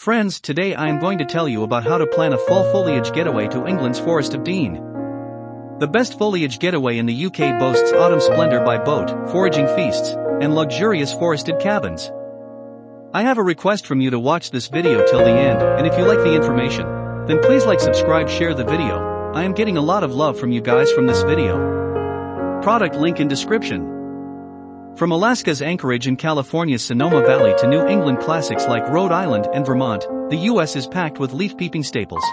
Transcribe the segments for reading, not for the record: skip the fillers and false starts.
Friends, today I am going to tell you about how to plan a fall foliage getaway to England's Forest of Dean. The best foliage getaway in the UK boasts autumn splendor by boat, foraging feasts, and luxurious forested cabins. I have a request from you to watch this video till the end, and if you like the information, then please like, subscribe, share the video. I am getting a lot of love from you guys from this video. Product link in description. From Alaska's Anchorage and California's Sonoma Valley to New England classics like Rhode Island and Vermont, the US is packed with leaf-peeping staples.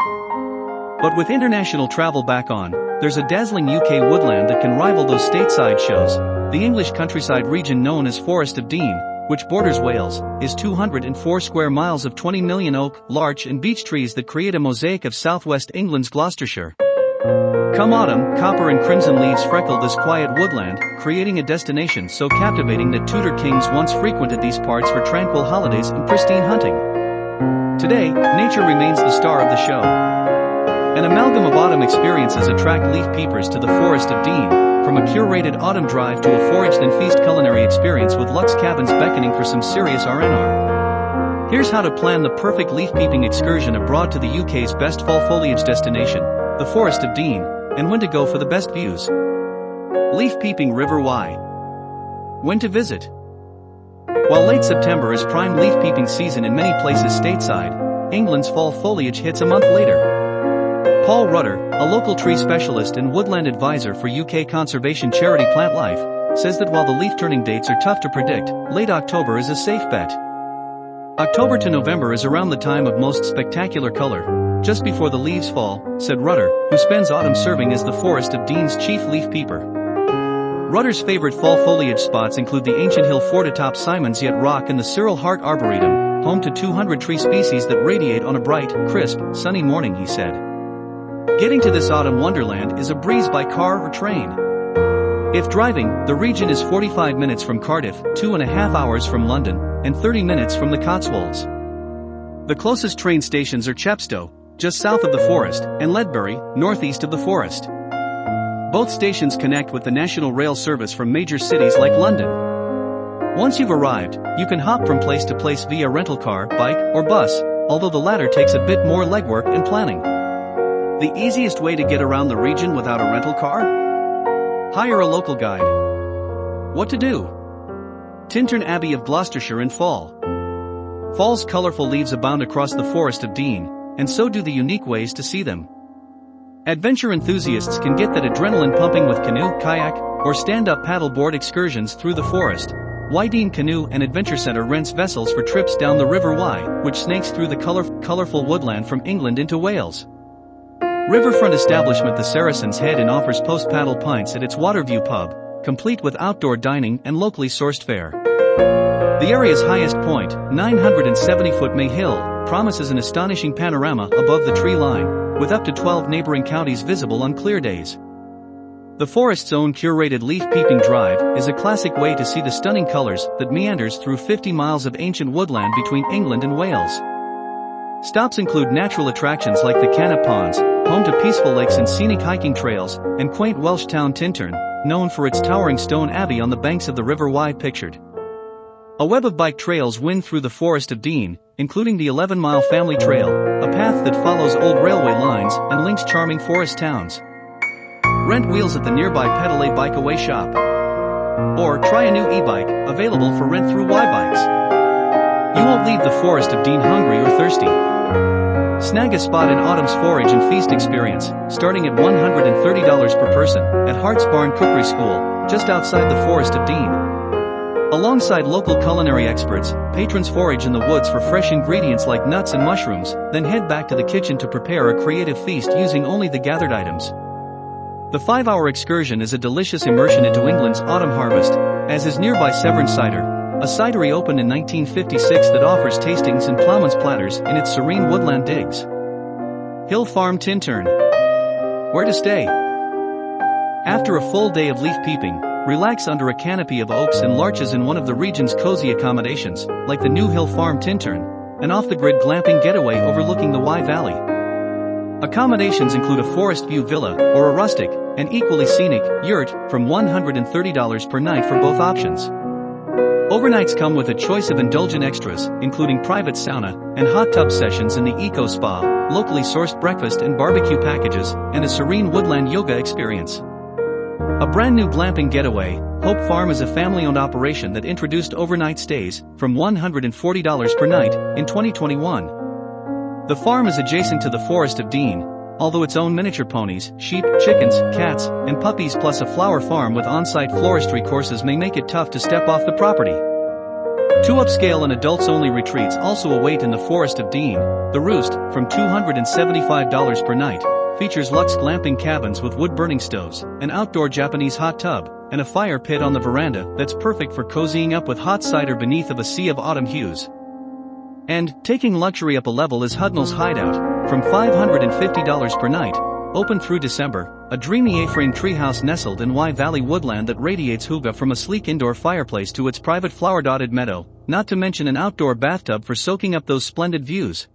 But with international travel back on, there's a dazzling UK woodland that can rival those stateside shows. The English countryside region known as Forest of Dean, which borders Wales, is 204 square miles of 20 million oak, larch and beech trees that create a mosaic of southwest England's Gloucestershire. Come autumn, copper and crimson leaves freckle this quiet woodland, creating a destination so captivating that Tudor kings once frequented these parts for tranquil holidays and pristine hunting. Today, nature remains the star of the show. An amalgam of autumn experiences attract leaf peepers to the Forest of Dean, from a curated autumn drive to a forage-then-feast culinary experience with luxe cabins beckoning for some serious R&R. Here's how to plan the perfect leaf-peeping excursion abroad to the UK's best fall foliage destination, the Forest of Dean, and when to go for the best views. Leaf-peeping River Wye. When to visit. While late September is prime leaf-peeping season in many places stateside, England's fall foliage hits a month later. Paul Rutter, a local tree specialist and woodland advisor for UK conservation charity Plant Life, says that while the leaf-turning dates are tough to predict, late October is a safe bet. October to November is around the time of most spectacular color, just before the leaves fall, said Rutter, who spends autumn serving as the Forest of Dean's chief leaf peeper. Rutter's favorite fall foliage spots include the ancient hill fort atop Simon's Yet Rock and the Cyril Hart Arboretum, home to 200 tree species that radiate on a bright, crisp, sunny morning, he said. Getting to this autumn wonderland is a breeze by car or train. If driving, the region is 45 minutes from Cardiff, 2.5 hours from London, and 30 minutes from the Cotswolds. The closest train stations are Chepstow, just south of the forest, and Ledbury, northeast of the forest. Both stations connect with the National Rail service from major cities like London. Once you've arrived, you can hop from place to place via rental car, bike, or bus, although the latter takes a bit more legwork and planning. The easiest way to get around the region without a rental car? Hire a local guide. What to do? Tintern Abbey of Gloucestershire in fall. Fall's colorful leaves abound across the Forest of Dean, and so do the unique ways to see them. Adventure enthusiasts can get that adrenaline pumping with canoe, kayak, or stand-up paddleboard excursions through the forest. Dean Canoe and Adventure Centre rents vessels for trips down the River Wye, which snakes through the colorful woodland from England into Wales. Riverfront establishment The Saracen's Head Inn offers post-paddle pints at its Waterview pub, complete with outdoor dining and locally sourced fare. The area's highest point, 970-foot May Hill, promises an astonishing panorama above the tree line, with up to 12 neighboring counties visible on clear days. The forest's own curated leaf-peeping drive is a classic way to see the stunning colors that meanders through 50 miles of ancient woodland between England and Wales. Stops include natural attractions like the Canna Ponds, home to peaceful lakes and scenic hiking trails, and quaint Welsh town Tintern, known for its towering stone abbey on the banks of the River Wye pictured. A web of bike trails wind through the Forest of Dean, including the 11-mile Family Trail, a path that follows old railway lines and links charming forest towns. Rent wheels at the nearby Pedal A Bike Away shop. Or try a new e-bike, available for rent through Y Bikes. You won't leave the Forest of Dean hungry or thirsty. Snag a spot in autumn's forage and feast experience, starting at $130 per person, at Hart's Barn Cookery School, just outside the Forest of Dean. Alongside local culinary experts, patrons forage in the woods for fresh ingredients like nuts and mushrooms, then head back to the kitchen to prepare a creative feast using only the gathered items. The 5-hour excursion is a delicious immersion into England's autumn harvest, as is nearby Severn Cider, a cidery opened in 1956 that offers tastings and ploughman's platters in its serene woodland digs. Hill Farm Tintern. Where to stay? After a full day of leaf peeping, relax under a canopy of oaks and larches in one of the region's cozy accommodations, like the new Hill Farm Tintern, an off-the-grid glamping getaway overlooking the Wye Valley. Accommodations include a forest view villa or a rustic, and equally scenic, yurt, from $130 per night for both options. Overnights come with a choice of indulgent extras, including private sauna and hot tub sessions in the Eco Spa, locally sourced breakfast and barbecue packages, and a serene woodland yoga experience. A brand new glamping getaway, Hope Farm is a family-owned operation that introduced overnight stays from $140 per night in 2021. The farm is adjacent to the Forest of Dean, although its own miniature ponies, sheep, chickens, cats, and puppies plus a flower farm with on-site floristry courses may make it tough to step off the property. Two upscale and adults-only retreats also await in the Forest of Dean. The Roost, from $275 per night, features luxe glamping cabins with wood-burning stoves, an outdoor Japanese hot tub, and a fire pit on the veranda that's perfect for cozying up with hot cider beneath of a sea of autumn hues. And, taking luxury up a level is Hudnall's Hideout, from $550 per night, open through December, a dreamy A-frame treehouse nestled in Wye Valley woodland that radiates hygge from a sleek indoor fireplace to its private flower-dotted meadow, not to mention an outdoor bathtub for soaking up those splendid views.